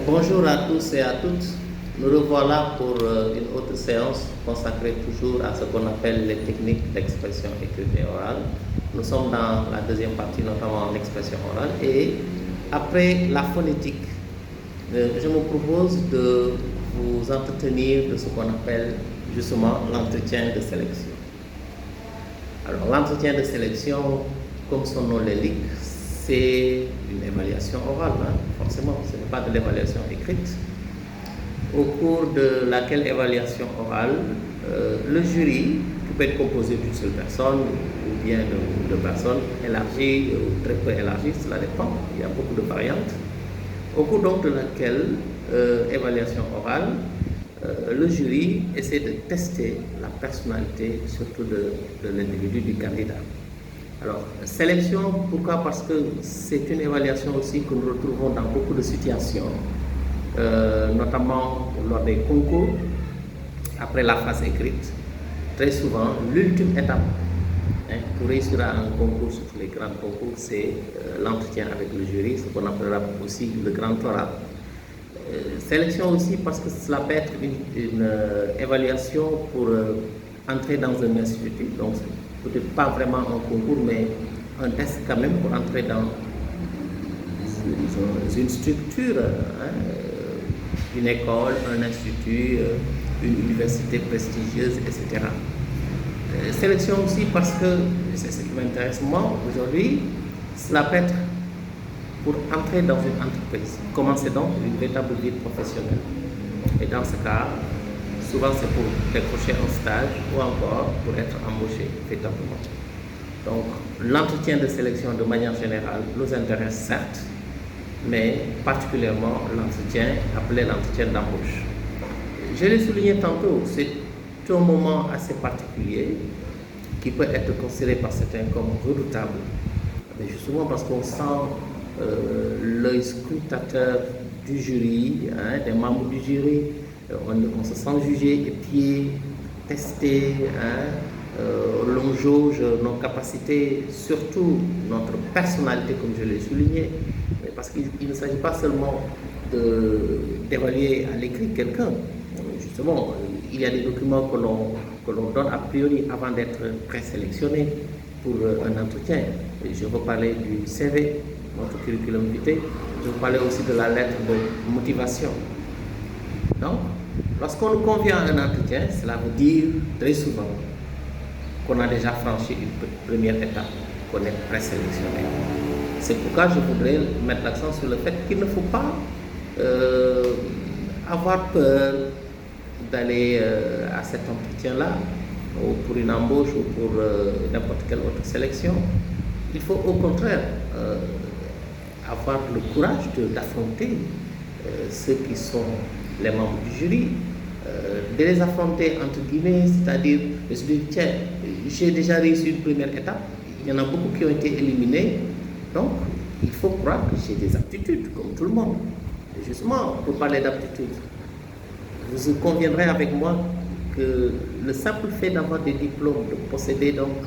Bonjour à tous et à toutes. Nous revoilà pour une autre séance consacrée toujours à ce qu'on appelle les techniques d'expression écrite et orale. Nous sommes dans la deuxième partie, notamment l'expression orale. Et après la phonétique, je me propose de vous entretenir de ce qu'on appelle justement l'entretien de sélection. Alors l'entretien de sélection, comme son nom l'indique, c'est une évaluation orale, forcément, ce n'est pas de l'évaluation écrite, au cours de laquelle évaluation orale, le jury, qui peut être composé d'une seule personne ou bien de personnes élargies ou très peu élargies, cela dépend, il y a beaucoup de variantes, au cours donc de laquelle évaluation orale, le jury essaie de tester la personnalité, surtout de l'individu, du candidat. Alors, sélection, pourquoi? Parce que c'est une évaluation aussi que nous retrouvons dans beaucoup de situations, notamment lors des concours, après la phase écrite. Très souvent, l'ultime étape pour réussir à un concours, surtout les grands concours, c'est l'entretien avec le jury, ce qu'on appellera aussi le grand oral. Sélection aussi parce que cela peut être une évaluation pour entrer dans un institut, donc peut-être pas vraiment un concours, mais un test quand même pour entrer dans une structure, une école, un institut, une université prestigieuse, etc. Sélection aussi parce que, c'est ce qui m'intéresse moi aujourd'hui, cela peut être pour entrer dans une entreprise, commencer donc une véritable vie professionnelle. Et dans ce cas, souvent c'est pour décrocher un stage ou encore pour être embauché véritablement. Donc l'entretien de sélection de manière générale nous intéresse certes, mais particulièrement l'entretien appelé l'entretien d'embauche. Je l'ai souligné tantôt, c'est un moment assez particulier qui peut être considéré par certains comme redoutable, mais justement parce qu'on sent l'œil scrutateur du jury, des membres du jury, on se sent jugé, épié, testé, l'on jauge nos capacités, surtout notre personnalité, comme je l'ai souligné, parce qu'il ne s'agit pas seulement d'évaluer à l'écrit quelqu'un. Justement, il y a des documents que l'on donne a priori avant d'être présélectionné pour un entretien. Je veux parler du CV, notre curriculum vitae. Je vous parlais aussi de la lettre de motivation. Donc, lorsqu'on nous convient à un entretien, cela veut dire très souvent qu'on a déjà franchi une première étape, qu'on est présélectionné. C'est pourquoi je voudrais mettre l'accent sur le fait qu'il ne faut pas avoir peur d'aller à cet entretien-là, ou pour une embauche ou pour n'importe quelle autre sélection. Il faut au contraire avoir le courage d'affronter ceux qui sont les membres du jury, de les affronter entre guillemets, c'est-à-dire de se dire tiens, j'ai déjà réussi une première étape, il y en a beaucoup qui ont été éliminés, donc il faut croire que j'ai des aptitudes comme tout le monde. Et justement, pour parler d'aptitudes, vous conviendrez avec moi que le simple fait d'avoir des diplômes, de posséder donc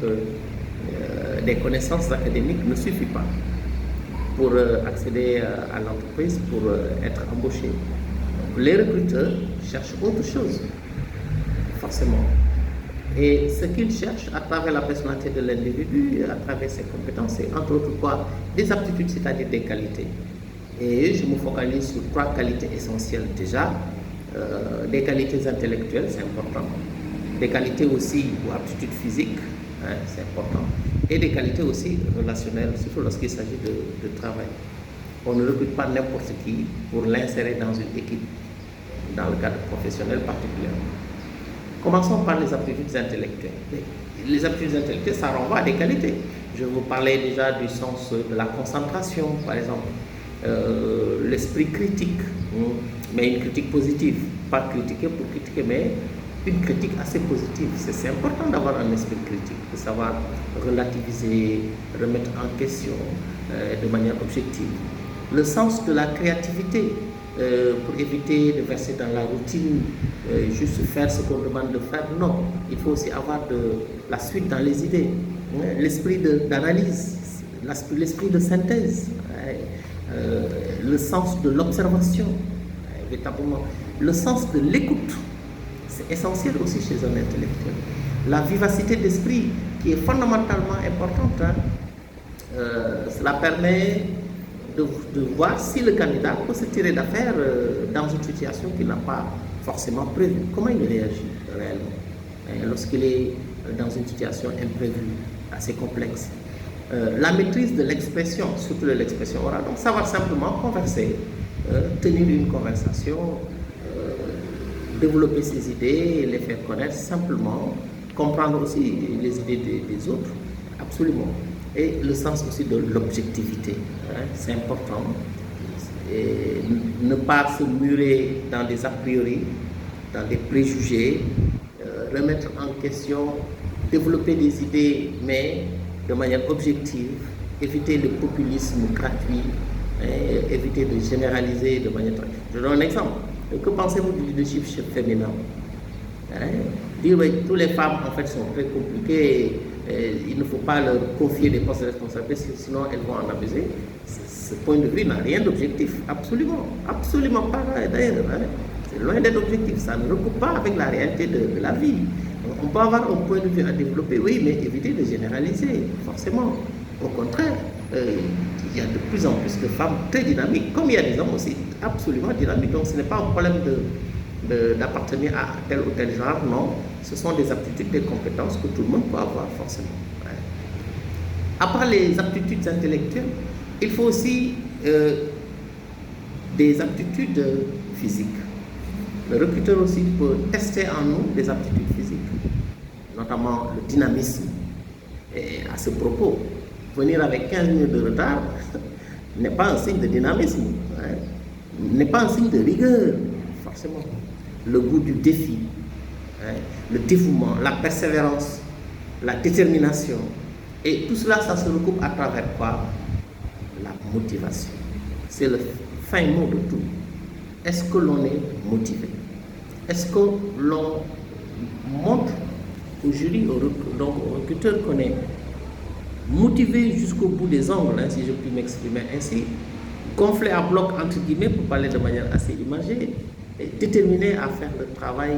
des connaissances académiques ne suffit pas pour accéder à l'entreprise, pour être embauché. Donc, les recruteurs cherchent autre chose, forcément. Et ce qu'ils cherchent à travers la personnalité de l'individu, à travers ses compétences, c'est entre autres quoi? Des aptitudes, c'est-à-dire des qualités. Et je me focalise sur 3 qualités essentielles déjà. Des qualités intellectuelles, c'est important. Des qualités aussi ou aptitudes physiques, c'est important. Et des qualités aussi relationnelles, surtout lorsqu'il s'agit de travail. On ne recrute pas n'importe qui pour l'insérer dans une équipe, dans le cadre professionnel particulièrement. Commençons par les aptitudes intellectuelles. Les aptitudes intellectuelles, ça renvoie à des qualités. Je vous parlais déjà du sens de la concentration, par exemple, l'esprit critique, mais une critique positive, pas critiquer pour critiquer, mais une critique assez positive. C'est important d'avoir un esprit critique, de savoir relativiser, remettre en question de manière objective. Le sens de la créativité, pour éviter de verser dans la routine, juste faire ce qu'on demande de faire. Non, il faut aussi avoir de la suite dans les idées, l'esprit d'analyse, l'esprit de synthèse, le sens de l'observation, véritablement. Le sens de l'écoute, c'est essentiel aussi chez un intellectuel. La vivacité d'esprit qui est fondamentalement importante, hein. Cela permet de voir si le candidat peut se tirer d'affaire dans une situation qu'il n'a pas forcément prévue. Comment il réagit réellement lorsqu'il est dans une situation imprévue, assez complexe. La maîtrise de l'expression, surtout de l'expression orale, donc savoir simplement converser, tenir une conversation, développer ses idées, les faire connaître simplement, comprendre aussi les idées des autres, absolument. Et le sens aussi de l'objectivité, hein, c'est important. Et ne pas se murer dans des a priori, dans des préjugés, remettre en question, développer des idées, mais de manière objective, éviter le populisme gratuit, hein, éviter de généraliser de manière... Je donne un exemple. Que pensez-vous du leadership féminin? Hein? Dire que toutes les femmes en fait sont très compliquées, il ne faut pas leur confier des postes de responsabilité, sinon elles vont en abuser. Ce point de vue n'a rien d'objectif, absolument, absolument pas d'ailleurs. Hein? C'est loin d'être objectif, ça ne recoupe pas avec la réalité de la vie. On peut avoir un point de vue à développer, oui, mais éviter de généraliser, forcément. Au contraire, il y a de plus en plus de femmes très dynamiques, comme il y a des hommes aussi absolument dynamiques. Donc ce n'est pas un problème d'appartenir à tel ou tel genre, non. Ce sont des aptitudes, des compétences que tout le monde peut avoir forcément. Ouais. À part les aptitudes intellectuelles, il faut aussi des aptitudes physiques. Le recruteur aussi peut tester en nous des aptitudes physiques, notamment le dynamisme. Et à ce propos, venir avec 15 minutes de retard n'est pas un signe de dynamisme, hein, n'est pas un signe de rigueur, forcément. Le goût du défi, hein, le dévouement, la persévérance, la détermination, et tout cela, ça se recoupe à travers quoi? La motivation. C'est le fin mot de tout. Est-ce que l'on est motivé? Est-ce que l'on montre au jury, donc au recruteur qu'on est motivé jusqu'au bout des ongles, hein, si je puis m'exprimer ainsi, gonflé à bloc entre guillemets pour parler de manière assez imagée, et déterminé à faire le travail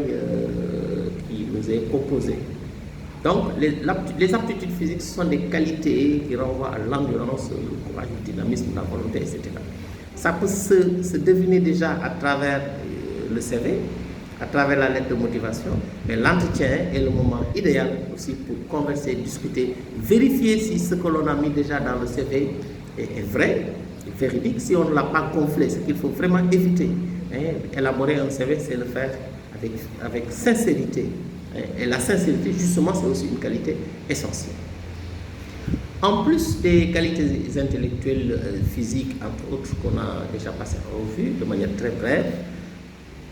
qui nous est proposé. Donc les aptitudes physiques sont des qualités qui renvoient à l'endurance, le courage, le dynamisme, la volonté, etc. Ça peut se deviner déjà à travers le CV, à travers la lettre de motivation, mais l'entretien est le moment idéal aussi pour converser, discuter, vérifier si ce que l'on a mis déjà dans le CV est vrai, est véridique. Si on ne l'a pas gonflé, ce qu'il faut vraiment éviter. Hein, élaborer un CV, c'est le faire avec sincérité. Et la sincérité, justement, c'est aussi une qualité essentielle. En plus des qualités intellectuelles, physiques, entre autres, qu'on a déjà passé en revue de manière très brève,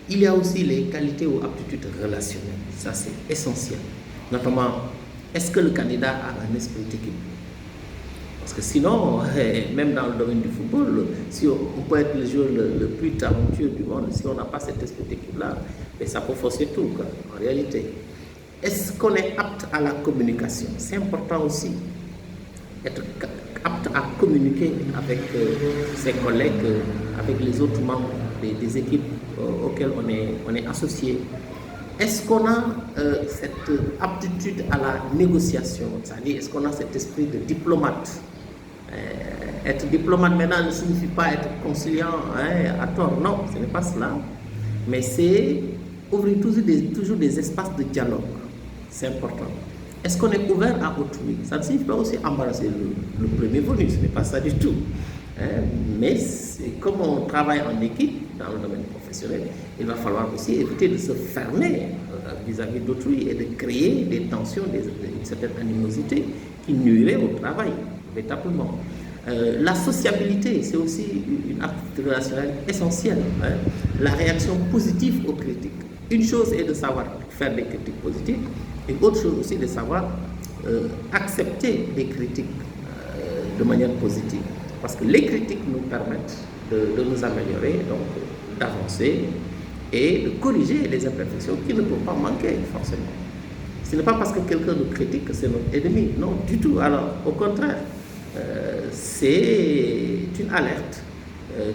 il y a aussi les qualités ou aptitudes relationnelles. Ça, c'est essentiel. Notamment, est-ce que le candidat a un esprit d'équipe? Parce que sinon, même dans le domaine du football, si on peut être le joueur le plus talentueux du monde, si on n'a pas cet esprit d'équipe-là, ça peut fausser tout, quoi, en réalité. Est-ce qu'on est apte à la communication? C'est important aussi. Être apte à communiquer avec ses collègues, avec les autres membres des équipes auxquelles on est associé. Est-ce qu'on a cette aptitude à la négociation? C'est-à-dire, est-ce qu'on a cet esprit de diplomate? Être diplomate maintenant ne signifie pas être conciliant, hein, à tort, non, ce n'est pas cela. Mais c'est ouvrir toujours des espaces de dialogue. C'est important. Est-ce qu'on est ouvert à autrui? Ça ne signifie pas aussi embarrasser le premier venu, ce n'est pas ça du tout. Mais comme on travaille en équipe dans le domaine professionnel, il va falloir aussi éviter de se fermer vis-à-vis d'autrui et de créer des tensions, une certaine animosité qui nuirait au travail, véritablement. La sociabilité, c'est aussi une aptitude relationnelle essentielle. Hein. La réaction positive aux critiques. Une chose est de savoir faire des critiques positives, et autre chose aussi de savoir accepter des critiques de manière positive. Parce que les critiques nous permettent de nous améliorer, donc d'avancer et de corriger les imperfections qui ne peuvent pas manquer forcément. Ce n'est pas parce que quelqu'un nous critique que c'est notre ennemi, non, du tout. Alors, au contraire, c'est une alerte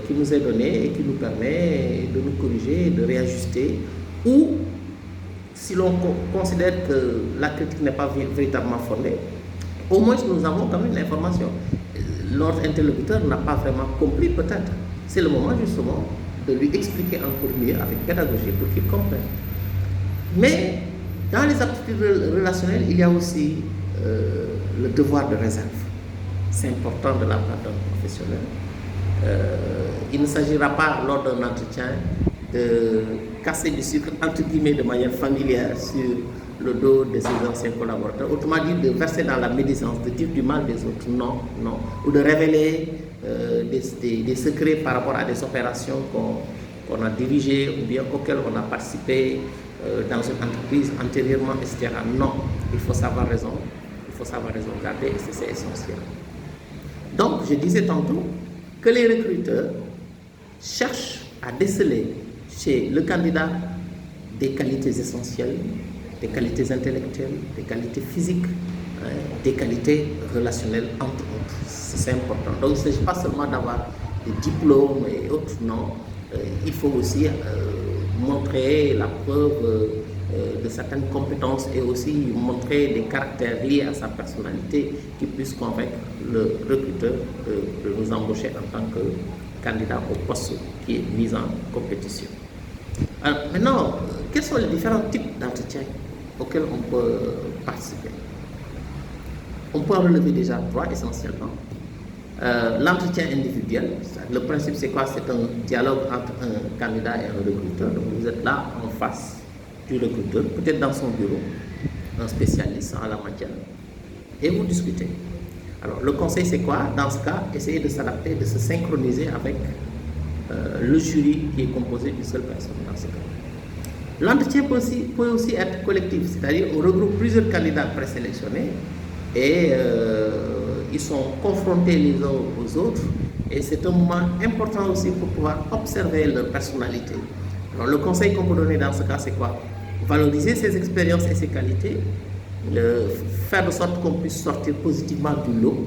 qui nous est donné et qui nous permet de nous corriger, de réajuster, ou si l'on considère que la critique n'est pas véritablement fondée, au moins nous avons quand même une information. Notre interlocuteur n'a pas vraiment compris peut-être. C'est le moment justement de lui expliquer encore mieux avec pédagogie pour qu'il comprenne. Mais dans les aptitudes relationnelles, il y a aussi le devoir de réserve. C'est important de la part d'un professionnel. Il ne s'agira pas lors d'un entretien de casser du sucre entre guillemets de manière familière sur le dos de ses anciens collaborateurs, autrement dit de verser dans la médisance, de dire du mal des autres, non, non, ou de révéler des secrets par rapport à des opérations qu'on a dirigées ou bien auxquelles on a participé dans une entreprise antérieurement, etc. Non, il faut savoir raison garder et c'est essentiel. Donc, je disais tantôt que les recruteurs cherchent à déceler chez le candidat des qualités essentielles, des qualités intellectuelles, des qualités physiques, des qualités relationnelles, entre autres. C'est important. Donc, il ne s'agit pas seulement d'avoir des diplômes et autres, non. Il faut aussi montrer la preuve de certaines compétences et aussi montrer des caractères liés à sa personnalité qui puissent convaincre le recruteur de nous embaucher en tant que candidat au poste qui est mis en compétition. Alors, maintenant, quels sont les différents types d'entretiens auxquels on peut participer? On peut en relever déjà 3 essentiellement. L'entretien individuel, le principe c'est quoi? C'est un dialogue entre un candidat et un recruteur. Donc vous êtes là en face du recruteur, peut-être dans son bureau, un spécialiste en la matière, et vous discutez. Alors le conseil c'est quoi? Dans ce cas, essayez de s'adapter, de se synchroniser avec le jury qui est composé d'une seule personne dans ce cas. L'entretien peut aussi être collectif, c'est-à-dire on regroupe plusieurs candidats présélectionnés et ils sont confrontés les uns aux autres et c'est un moment important aussi pour pouvoir observer leur personnalité. Alors le conseil qu'on peut donner dans ce cas c'est quoi? Valoriser ses expériences et ses qualités, faire de sorte qu'on puisse sortir positivement du lot,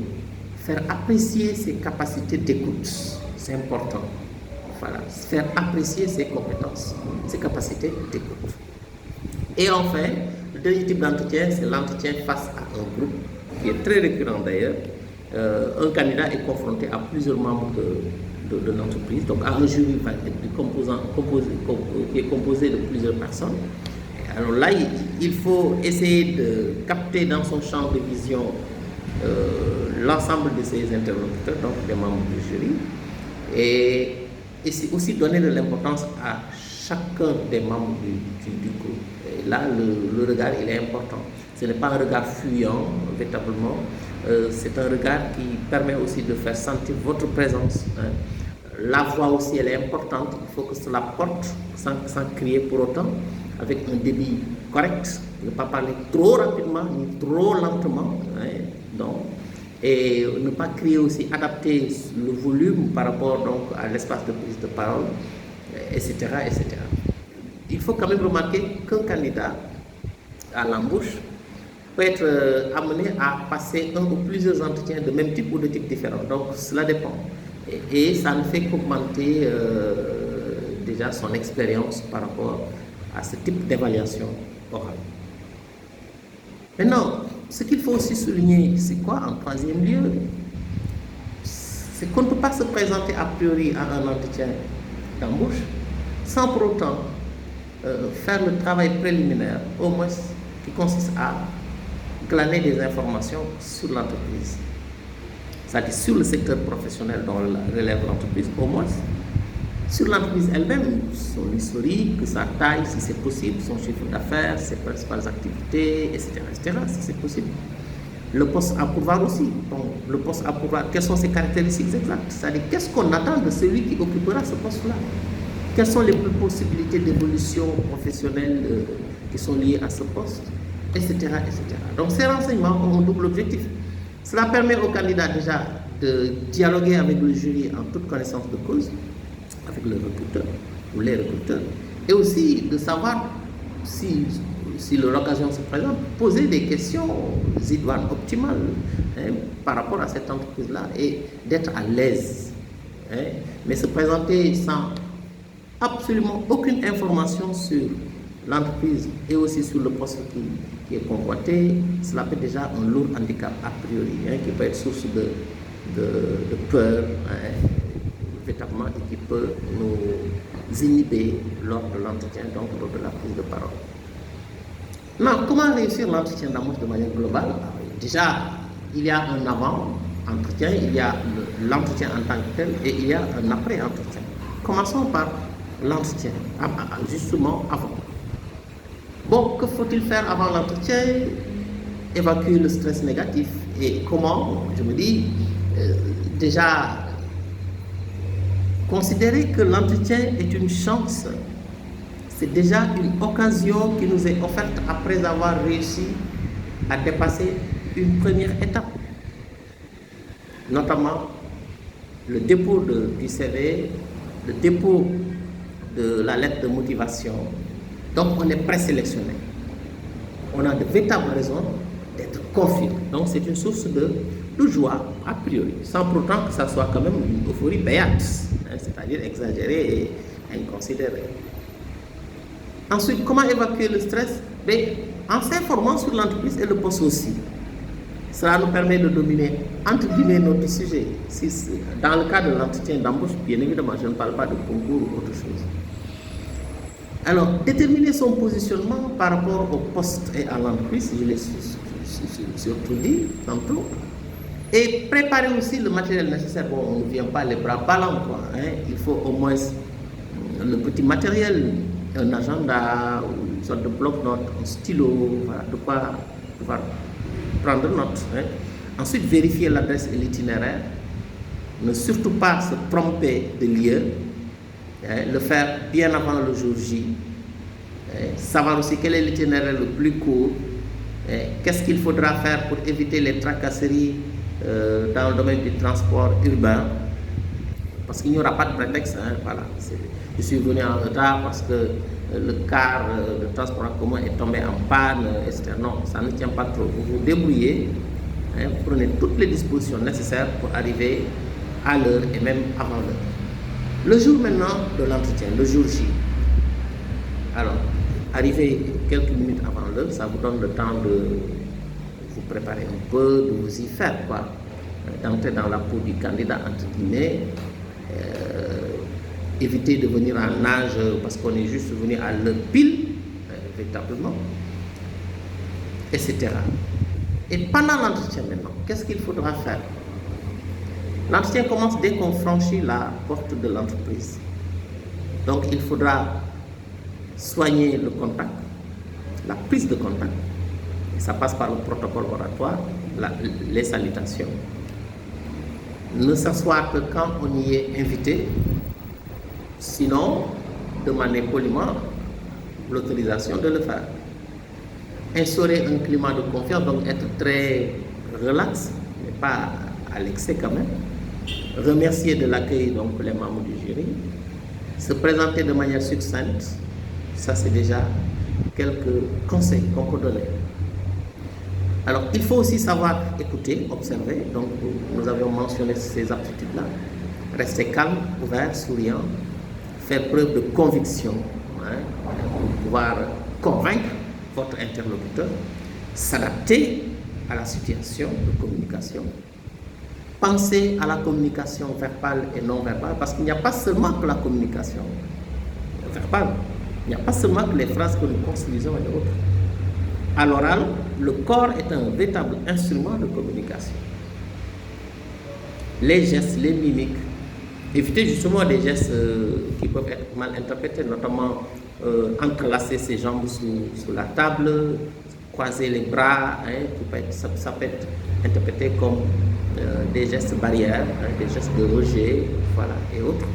faire apprécier ses capacités d'écoute, c'est important. Voilà, faire apprécier ses compétences, ses capacités d'écoute. Et enfin, le dernier type d'entretien, c'est l'entretien face à un groupe, qui est très récurrent d'ailleurs. Un candidat est confronté à plusieurs membres de l'entreprise, donc à un jury qui est composé de plusieurs personnes. Alors là, il faut essayer de capter dans son champ de vision l'ensemble de ses interlocuteurs, donc des membres du jury, et c'est aussi donner de l'importance à chacun des membres du groupe. Et là, le regard, il est important. Ce n'est pas un regard fuyant, véritablement. C'est un regard qui permet aussi de faire sentir votre présence. La voix aussi, elle est importante. Il faut que cela porte sans crier pour autant, avec un débit correct. Ne pas parler trop rapidement ni trop lentement. Donc, et ne pas crier aussi, adapter le volume par rapport donc, à l'espace de prise de parole, etc., etc. Il faut quand même remarquer qu'un candidat à l'embauche peut être amené à passer un ou plusieurs entretiens de même type ou de type différent. Donc cela dépend. Et ça ne fait qu'augmenter déjà son expérience par rapport à ce type d'évaluation orale. Maintenant, ce qu'il faut aussi souligner, c'est quoi en troisième lieu? C'est qu'on ne peut pas se présenter a priori à un entretien d'embauche sans pour autant faire le travail préliminaire, au moins qui consiste à glaner des informations sur l'entreprise. C'est-à-dire sur le secteur professionnel dont relève l'entreprise, au moins sur l'entreprise elle-même, son historique, sa taille, si c'est possible, son chiffre d'affaires, ses principales activités, etc., si c'est possible. Le poste à pourvoir aussi. Donc, le poste à pourvoir, quelles sont ses caractéristiques exactes? C'est-à-dire, qu'est-ce qu'on attend de celui qui occupera ce poste-là? Quelles sont les possibilités d'évolution professionnelle qui sont liées à ce poste, etc., etc. Donc, ces renseignements ont un double objectif. Cela permet aux candidats déjà de dialoguer avec le jury en toute connaissance de cause, avec le recruteur ou les recruteurs, et aussi de savoir si l'occasion se présente, poser des questions idoines, optimales par rapport à cette entreprise-là et d'être à l'aise hein, mais se présenter sans absolument aucune information sur l'entreprise et aussi sur le poste qui est convoité, cela peut déjà un lourd handicap a priori, hein, qui peut être source de peur, hein, véritablement, et qui peut nous inhiber lors de l'entretien, donc lors de la prise de parole. Non, comment réussir l'entretien d'embauche de manière globale? Déjà, il y a un avant-entretien, il y a l'entretien en tant que tel et il y a un après-entretien. Commençons par l'entretien, justement avant. Bon, que faut-il faire avant l'entretien? Évacuer le stress négatif. Et comment? Je me dis, déjà, considérer que l'entretien est une chance. C'est déjà une occasion qui nous est offerte après avoir réussi à dépasser une première étape, notamment le dépôt du CV, le dépôt de la lettre de motivation. Donc on est présélectionné. On a de véritables raisons d'être confiant. Donc c'est une source de joie a priori, sans pourtant que ça soit quand même une euphorie béate, hein, c'est-à-dire exagérée et inconsidérée. Ensuite, comment évacuer le stress? En s'informant sur l'entreprise et le poste aussi. Cela nous permet de dominer, entre guillemets, notre sujet. Dans le cas de l'entretien d'embauche, bien évidemment, je ne parle pas de concours ou autre chose. Alors, déterminer son positionnement par rapport au poste et à l'entreprise, je l'ai surtout dit tantôt, et préparer aussi le matériel nécessaire. Bon, on ne vient pas les bras ballants, quoi, hein. Il faut au moins le petit matériel, un agenda, une sorte de bloc-notes, un stylo, voilà, de quoi pouvoir prendre note, hein. Ensuite, vérifier l'adresse et l'itinéraire. Ne surtout pas se tromper de lieu, hein, le faire bien avant le jour J. Hein, savoir aussi quel est l'itinéraire le plus court. Hein, qu'est-ce qu'il faudra faire pour éviter les tracasseries dans le domaine du transport urbain. Parce qu'il n'y aura pas de prétexte, hein, voilà. Je suis venu en retard parce que le car de transport en commun est tombé en panne, etc. Non, ça ne tient pas trop. Vous vous débrouillez, hein, vous prenez toutes les dispositions nécessaires pour arriver à l'heure et même avant l'heure. Le jour maintenant de l'entretien, le jour J. Alors, arriver quelques minutes avant l'heure, ça vous donne le temps de vous préparer un peu, de vous y faire, quoi. D'entrer dans la peau du candidat, entre guillemets. Éviter de venir en nage parce qu'on est juste venu à l'heure pile, véritablement, etc. Et pendant l'entretien maintenant, qu'est-ce qu'il faudra faire? L'entretien commence dès qu'on franchit la porte de l'entreprise. Donc il faudra soigner le contact, la prise de contact. Et ça passe par le protocole oratoire, les salutations. Ne s'asseoir que quand on y est invité. Sinon, demander poliment l'autorisation de le faire. Instaurer un climat de confiance, donc être très relax, mais pas à l'excès quand même. Remercier de l'accueil donc les membres du jury. Se présenter de manière succincte, ça c'est déjà quelques conseils qu'on peut donner. Alors, il faut aussi savoir écouter, observer. Donc, nous avions mentionné ces aptitudes-là. Rester calme, ouvert, souriant. Faire preuve de conviction, hein, pour pouvoir convaincre votre interlocuteur. S'adapter à la situation de communication. Penser à la communication verbale et non verbale, parce qu'il n'y a pas seulement que la communication verbale. Il n'y a pas seulement que les phrases que nous construisons et autres. À l'oral, le corps est un véritable instrument de communication. Les gestes, les mimiques, éviter justement des gestes qui peuvent être mal interprétés, notamment entrelacer ses jambes sous la table, croiser les bras, hein, ça peut être interprété comme des gestes barrières, hein, des gestes de rejet, voilà, et autres.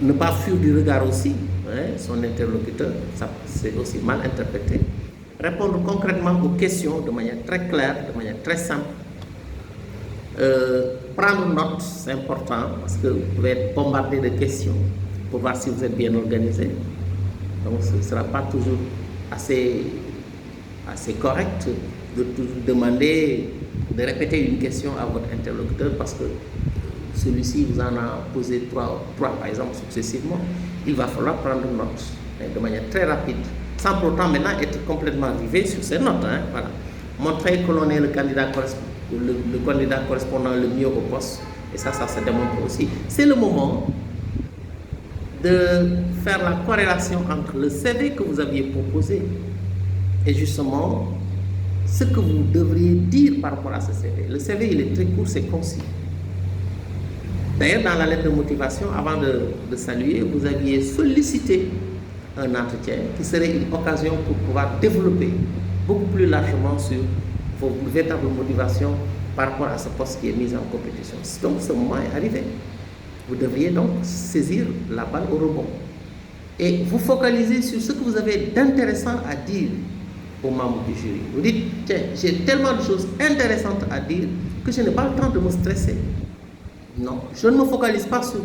Ne pas fuir du regard aussi, hein, son interlocuteur, ça c'est aussi mal interprété. Répondre concrètement aux questions de manière très claire, de manière très simple. Prendre note, c'est important parce que vous pouvez être bombardé de questions pour voir si vous êtes bien organisé. Donc ce ne sera pas toujours assez correct de demander, de répéter une question à votre interlocuteur parce que celui-ci vous en a posé trois par exemple successivement, il va falloir prendre note de manière très rapide, sans pour autant maintenant être complètement rivé sur ces notes. Voilà. Montrer que l'on est le candidat correspondant le mieux au poste, et ça se démontre aussi. C'est le moment de faire la corrélation entre le CV que vous aviez proposé et justement ce que vous devriez dire par rapport à ce CV. Le CV, il est très court, c'est concis. D'ailleurs, dans la lettre de motivation, avant de saluer, vous aviez sollicité un entretien qui serait une occasion pour pouvoir développer beaucoup plus largement sur vos véritables motivations par rapport à ce poste qui est mis en compétition. Donc, ce moment est arrivé. Vous devriez donc saisir la balle au rebond et vous focaliser sur ce que vous avez d'intéressant à dire aux membres du jury. Vous dites, tiens, j'ai tellement de choses intéressantes à dire que je n'ai pas le temps de me stresser. Non, je ne me focalise pas sur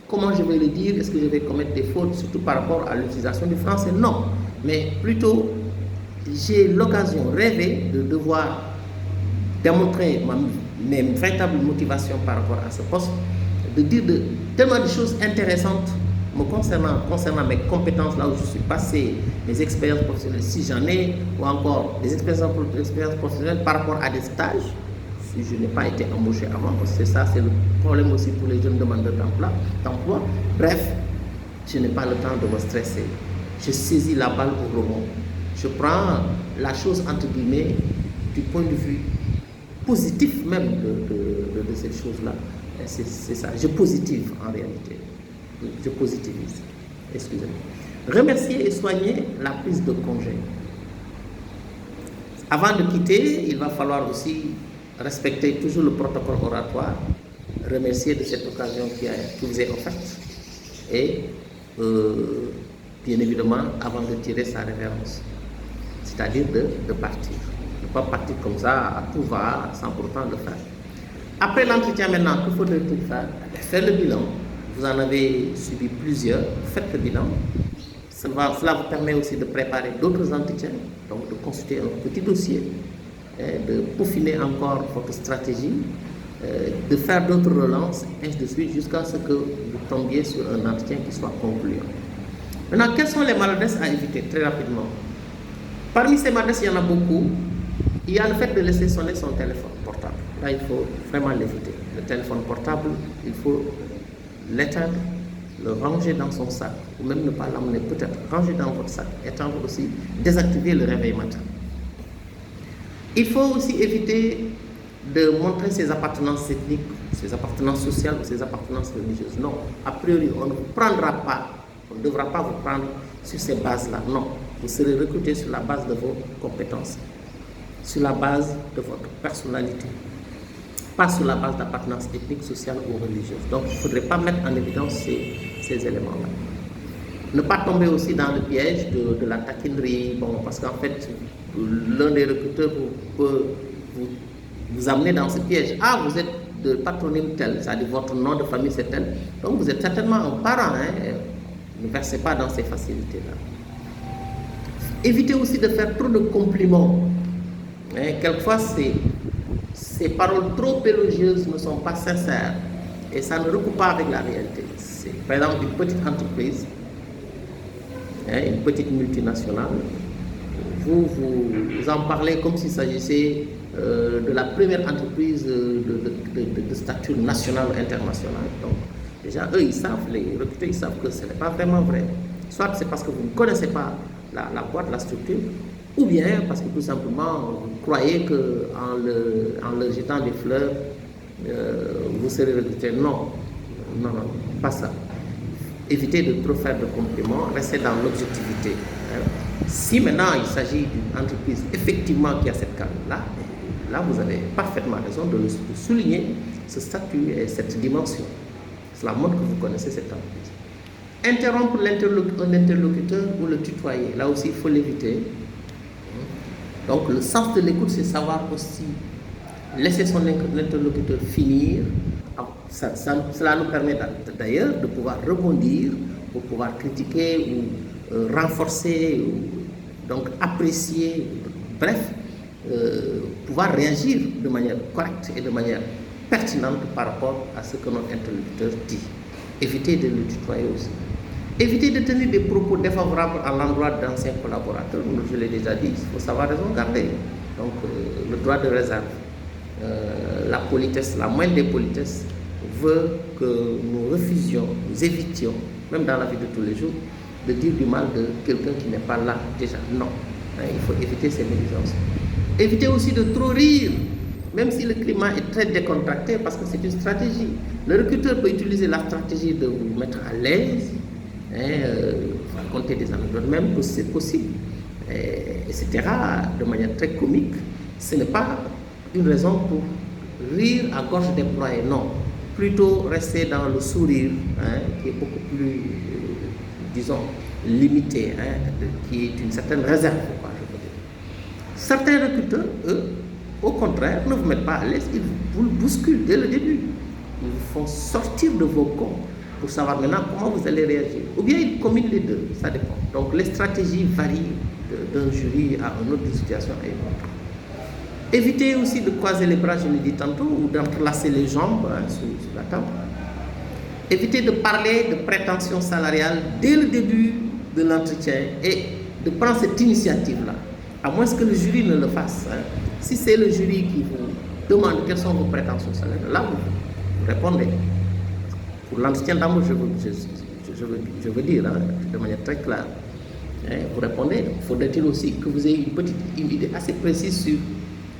comment je vais le dire, est-ce que je vais commettre des fautes, surtout par rapport à l'utilisation du français. Non, mais plutôt, j'ai l'occasion rêvée de devoir démontrer mes véritables motivations par rapport à ce poste, de dire tellement de choses intéressantes me concernant mes compétences, là où je suis passé, mes expériences professionnelles, si j'en ai, ou encore des expériences professionnelles par rapport à des stages, si je n'ai pas été embauché avant, parce que c'est le problème aussi pour les jeunes demandeurs d'emploi. Bref, je n'ai pas le temps de me stresser. Je saisis la balle au rebond. Je prends la chose entre guillemets du point de vue positif même de cette chose-là. C'est ça, je positive en réalité. Je positivise. Excusez-moi. Remercier et soigner la prise de congé. Avant de quitter, il va falloir aussi respecter toujours le protocole oratoire, remercier de cette occasion qui vous est offerte et bien évidemment avant de tirer sa révérence, c'est-à-dire de partir. Ne pas partir comme ça à tout va sans pourtant le faire. Après l'entretien maintenant, que faudrait-il faire? Faire le bilan. Vous en avez subi plusieurs, faites le bilan. Cela vous permet aussi de préparer d'autres entretiens, donc de consulter un petit dossier, de peaufiner encore votre stratégie, de faire d'autres relances, ainsi de suite, jusqu'à ce que vous tombiez sur un entretien qui soit concluant. Maintenant, quelles sont les maladresses à éviter? Très rapidement. Parmi ces maladresses, il y en a beaucoup. Il y a le fait de laisser sonner son téléphone portable. Là, il faut vraiment l'éviter. Le téléphone portable, il faut l'éteindre, le ranger dans son sac, ou même ne pas l'emmener, peut-être ranger dans votre sac, éteindre aussi, désactiver le réveil matin. Il faut aussi éviter de montrer ses appartenances ethniques, ses appartenances sociales ou ses appartenances religieuses. Non, a priori, on ne vous prendra pas, on ne devra pas vous prendre sur ces bases-là. Non, vous serez recruté sur la base de vos compétences, sur la base de votre personnalité, pas sur la base d'appartenance ethnique, sociale ou religieuse. Donc, il ne faudrait pas mettre en évidence ces éléments-là. Ne pas tomber aussi dans le piège de la taquinerie, parce qu'en fait, l'un des recruteurs peut vous amener dans ce piège. Ah, vous êtes de patronyme tel, c'est-à-dire votre nom de famille c'est tel, donc vous êtes certainement un parent. Ne versez pas dans ces facilités-là. Évitez aussi de faire trop de compliments. Quelquefois, ces paroles trop élogieuses ne sont pas sincères et ça ne recoupe pas avec la réalité. Par exemple, une petite entreprise, une petite multinationale, vous en parlez comme s'il s'agissait de la première entreprise de stature nationale ou internationale. Donc, déjà, eux, ils savent, les recruteurs, ils savent que ce n'est pas vraiment vrai. Soit c'est parce que vous ne connaissez pas la boîte, la structure, ou bien parce que tout simplement, vous croyez qu'en leur jetant des fleurs, vous serez recruté. Non, pas ça. Évitez de trop faire de compliments, restez dans l'objectivité. Si maintenant il s'agit d'une entreprise effectivement qui a cette carrière-là, là vous avez parfaitement raison de souligner ce statut et cette dimension. Cela montre que vous connaissez cette entreprise. Interrompre un interlocuteur ou le tutoyer, là aussi il faut l'éviter. Donc le sens de l'écoute, c'est savoir aussi laisser son interlocuteur finir. Cela nous permet d'ailleurs de pouvoir rebondir, pour pouvoir critiquer ou renforcer, donc apprécier, bref, pouvoir réagir de manière correcte et de manière pertinente par rapport à ce que notre interlocuteur dit. Évitez de le tutoyer aussi. Évitez de tenir des propos défavorables à l'endroit d'anciens collaborateurs. Je l'ai déjà dit, il faut savoir raison garder. Donc, le droit de réserve, la politesse, la moindre des politesses, veut que nous refusions, nous évitions, même dans la vie de tous les jours, de dire du mal de quelqu'un qui n'est pas là déjà. Non, il faut éviter ces médisances. Évitez aussi de trop rire, même si le climat est très décontracté, parce que c'est une stratégie. Le recruteur peut utiliser la stratégie de vous mettre à l'aise, raconter des anecdotes, même que c'est possible, etc., de manière très comique. Ce n'est pas une raison pour rire à gorge déployée, non. Plutôt rester dans le sourire, qui est beaucoup plus, disons, limité, qui est une certaine réserve, quoi, je veux dire. Certains recruteurs, eux, au contraire, ne vous mettent pas à l'aise, ils vous bousculent dès le début. Ils vous font sortir de vos gonds pour savoir maintenant comment vous allez réagir. Ou bien ils combinent les deux, ça dépend. Donc les stratégies varient d'un jury à une autre, situation à une autre. Évitez aussi de croiser les bras, je l'ai dit tantôt, ou d'entrelacer les jambes sur la table. Évitez de parler de prétention salariale dès le début de l'entretien et de prendre cette initiative-là, à moins que le jury ne le fasse. Si c'est le jury qui vous demande quelles sont vos prétentions salariales, là vous répondez. Pour l'entretien d'embauche, je veux dire, de manière très claire, vous répondez. Faudrait-il aussi que vous ayez une idée assez précise sur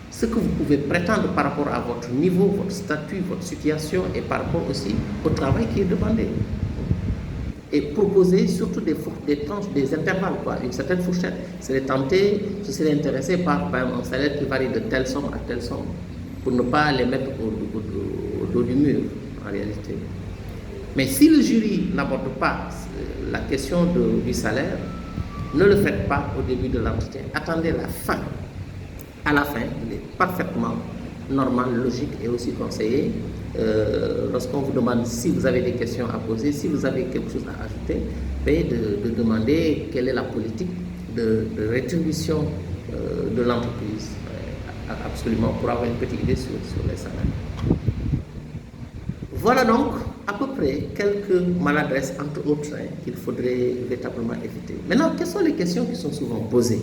ce que vous pouvez prétendre par rapport à votre niveau, votre statut, votre situation et par rapport aussi au travail qui est demandé. Et proposer surtout des tranches, des intervalles, quoi, une certaine fourchette. Je serais intéressé par exemple, un salaire qui varie de telle somme à telle somme, pour ne pas les mettre au dos du mur, en réalité. Mais si le jury n'aborde pas la question du salaire, ne le faites pas au début de l'entretien. Attendez la fin. À la fin, il est parfaitement normal, logique et aussi conseillé. Lorsqu'on vous demande si vous avez des questions à poser, si vous avez quelque chose à ajouter, de demander quelle est la politique de rétribution de l'entreprise, absolument, pour avoir une petite idée sur les salaires. Voilà donc à peu près quelques maladresses, entre autres, qu'il faudrait véritablement éviter. Maintenant, quelles sont les questions qui sont souvent posées?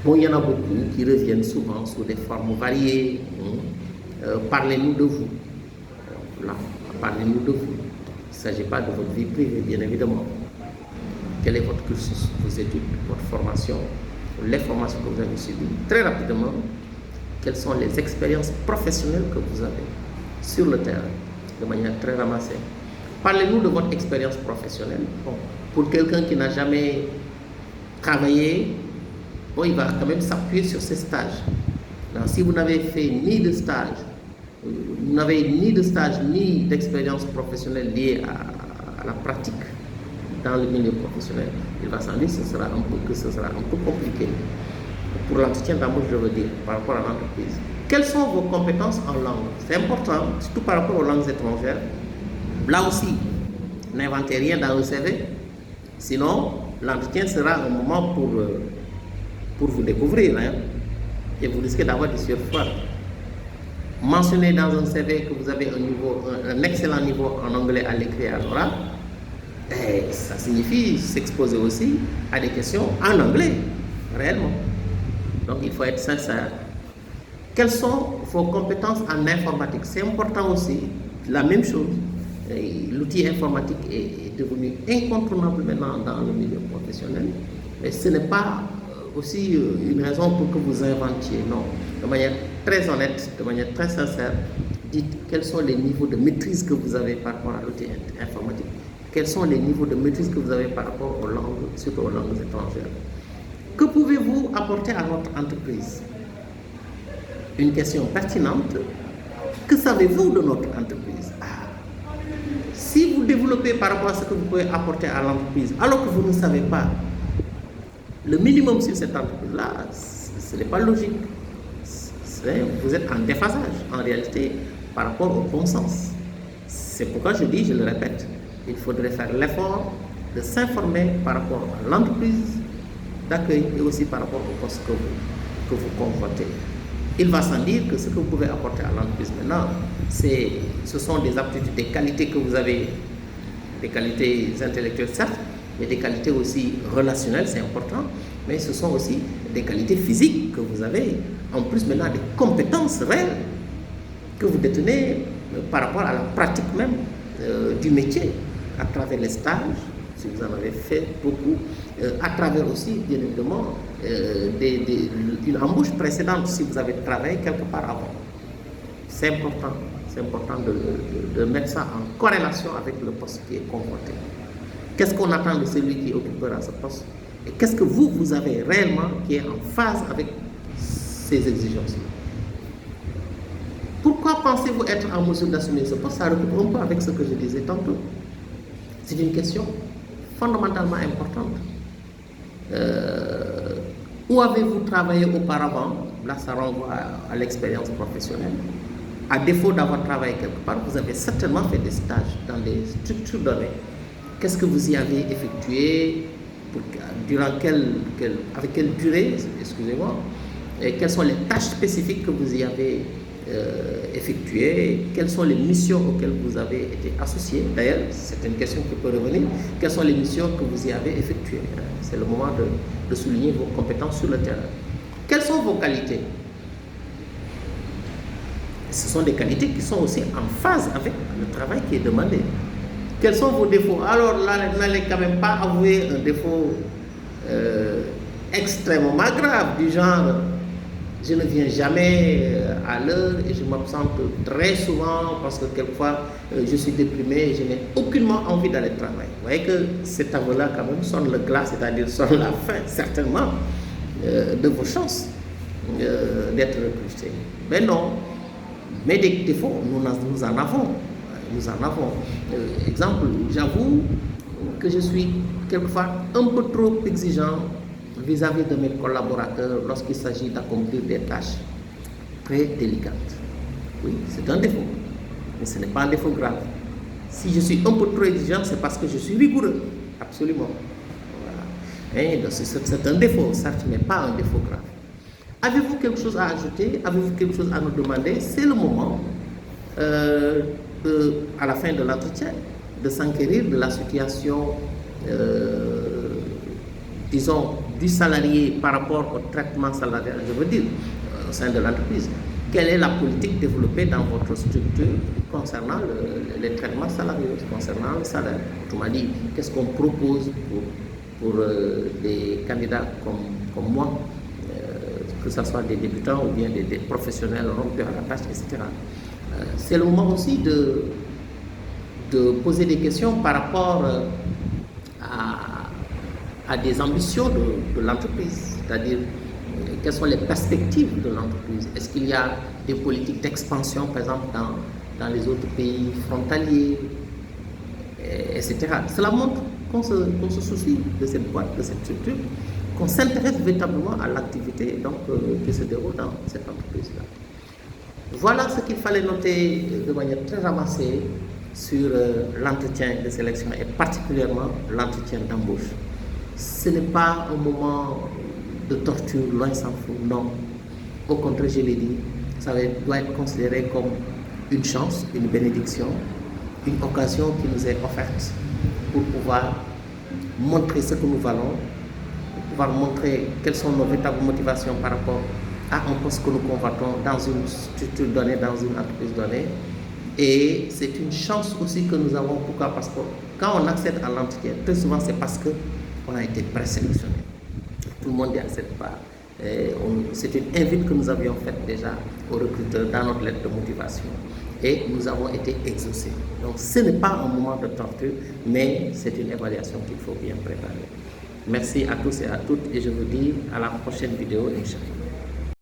Bon, il y en a beaucoup qui reviennent souvent sous des formes variées. Parlez-nous de vous. Là, parlez-nous de vous. Il ne s'agit pas de votre vie privée, bien évidemment. Quel est votre cursus, vos études, votre formation, les formations que vous avez suivies? Très rapidement, quelles sont les expériences professionnelles que vous avez sur le terrain, de manière très ramassée? Parlez-nous de votre expérience professionnelle. Bon, pour quelqu'un qui n'a jamais travaillé, bon, il va quand même s'appuyer sur ses stages. Alors, si vous n'avez fait ni de stage, vous n'avez ni de stage ni d'expérience professionnelle liée à la pratique dans le milieu professionnel, il va s'en dire que ce sera un peu compliqué. Pour l'entretien d'embauche, je veux dire, par rapport à l'entreprise. Quelles sont vos compétences en langue? C'est important, surtout par rapport aux langues étrangères. Là aussi, n'inventez rien dans le CV, sinon l'entretien sera un moment pour vous découvrir, et vous risquez d'avoir des surfroides. Mentionnez dans un CV que vous avez un excellent niveau en anglais à l'écrit et à l'oral, et ça signifie s'exposer aussi à des questions en anglais, réellement. Donc il faut être sincère. Quelles sont vos compétences en informatique? C'est important aussi, la même chose. L'outil informatique est devenu incontournable maintenant dans le milieu professionnel, mais ce n'est pas aussi une raison pour que vous inventiez, non. De manière très honnête, de manière très sincère, dites quels sont les niveaux de maîtrise que vous avez par rapport à l'outil informatique. Quels sont les niveaux de maîtrise que vous avez par rapport aux langues, surtout aux langues étrangères. Que pouvez-vous apporter à votre entreprise? Une question pertinente. Que savez-vous de notre entreprise? Si vous développez par rapport à ce que vous pouvez apporter à l'entreprise, alors que vous ne savez pas le minimum sur cette entreprise-là, ce n'est pas logique. Vous êtes en déphasage, en réalité, par rapport au bon sens. C'est pourquoi je dis, je le répète, il faudrait faire l'effort de s'informer par rapport à l'entreprise d'accueil et aussi par rapport au poste que vous convoitez. il va sans dire que ce que vous pouvez apporter à l'entreprise maintenant, ce sont des aptitudes, des qualités que vous avez, des qualités intellectuelles certes, mais des qualités aussi relationnelles, c'est important, mais ce sont aussi des qualités physiques que vous avez, en plus maintenant des compétences réelles que vous détenez par rapport à la pratique même du métier, à travers les stages, si vous en avez fait beaucoup, à travers aussi, bien évidemment, une embauche précédente, si vous avez travaillé quelque part avant. C'est important de mettre ça en corrélation avec le poste qui est convoité. Qu'est-ce qu'on attend de celui qui occupera ce poste? Et qu'est-ce que vous avez réellement qui est en phase avec ces exigences-là? Pourquoi pensez-vous être en mesure d'assumer ce poste? Ça recoupe un peu avec ce que je disais tantôt. C'est une question fondamentalement importante. Où avez-vous travaillé auparavant? Là, ça renvoie à l'expérience professionnelle. À défaut d'avoir travaillé quelque part, vous avez certainement fait des stages dans des structures données. Qu'est-ce que vous y avez effectué? Avec quelle durée? Excusez-moi. Et quelles sont les tâches spécifiques que vous y avez effectuées? Quelles sont les missions auxquelles vous avez été associé? D'ailleurs, c'est une question qui peut revenir. Quelles sont les missions que vous y avez effectuées? C'est le moment de souligner vos compétences sur le terrain. Quelles sont vos qualités? Ce sont des qualités qui sont aussi en phase avec le travail qui est demandé. Quels sont vos défauts? Alors là, n'allez quand même pas avouer un défaut extrêmement grave, du genre je ne viens jamais à l'heure et je m'absente très souvent parce que quelquefois je suis déprimé et je n'ai aucunement envie d'aller travailler. Vous voyez que cet aveu-là quand même sonne le glas, c'est-à-dire sonne la fin certainement de vos chances d'être recruté. Mais non, mais des défauts, nous en avons. Nous en avons. Exemple, j'avoue que je suis quelquefois un peu trop exigeant vis-à-vis de mes collaborateurs lorsqu'il s'agit d'accomplir des tâches très délicates. Oui, c'est un défaut, mais ce n'est pas un défaut grave. Si je suis un peu trop exigeant, c'est parce que je suis rigoureux, absolument. Voilà. Et c'est un défaut, certes, mais pas un défaut grave. Avez-vous quelque chose à ajouter? Avez-vous quelque chose à nous demander? C'est le moment, à la fin de l'entretien, de s'enquérir de la situation, disons, du salarié par rapport au traitement salarial, je veux dire, au sein de l'entreprise. Quelle est la politique développée dans votre structure concernant les traitements salariaux, concernant le salaire? Autrement dit, qu'est-ce qu'on propose pour des candidats comme moi, que ce soit des débutants ou bien des professionnels rompus à la tâche, etc. C'est le moment aussi de poser des questions par rapport à des ambitions de l'entreprise, c'est-à-dire quelles sont les perspectives de l'entreprise. Est-ce qu'il y a des politiques d'expansion, par exemple, dans les autres pays frontaliers, etc. Cela montre qu'on se soucie de cette boîte, de cette structure, qu'on s'intéresse véritablement à l'activité qui se déroule dans cette entreprise-là. Voilà ce qu'il fallait noter de manière très avancée sur l'entretien de sélection et particulièrement l'entretien d'embauche. Ce n'est pas un moment de torture, loin s'en faut, non. Au contraire, je l'ai dit, ça doit être considéré comme une chance, une bénédiction, une occasion qui nous est offerte pour pouvoir montrer ce que nous valons, pour pouvoir montrer quelles sont nos véritables motivations par rapport à un poste que nous convoitons dans une structure donnée, dans une entreprise donnée. Et c'est une chance aussi que nous avons. Pourquoi? Parce que quand on accède à l'entretien, très souvent c'est parce qu'on a été présélectionné. Tout le monde n'y accède pas. C'est une invite que nous avions faite déjà aux recruteurs dans notre lettre de motivation. Et nous avons été exaucés. Donc ce n'est pas un moment de torture, mais c'est une évaluation qu'il faut bien préparer. Merci à tous et à toutes et je vous dis à la prochaine vidéo, Inch'Allah.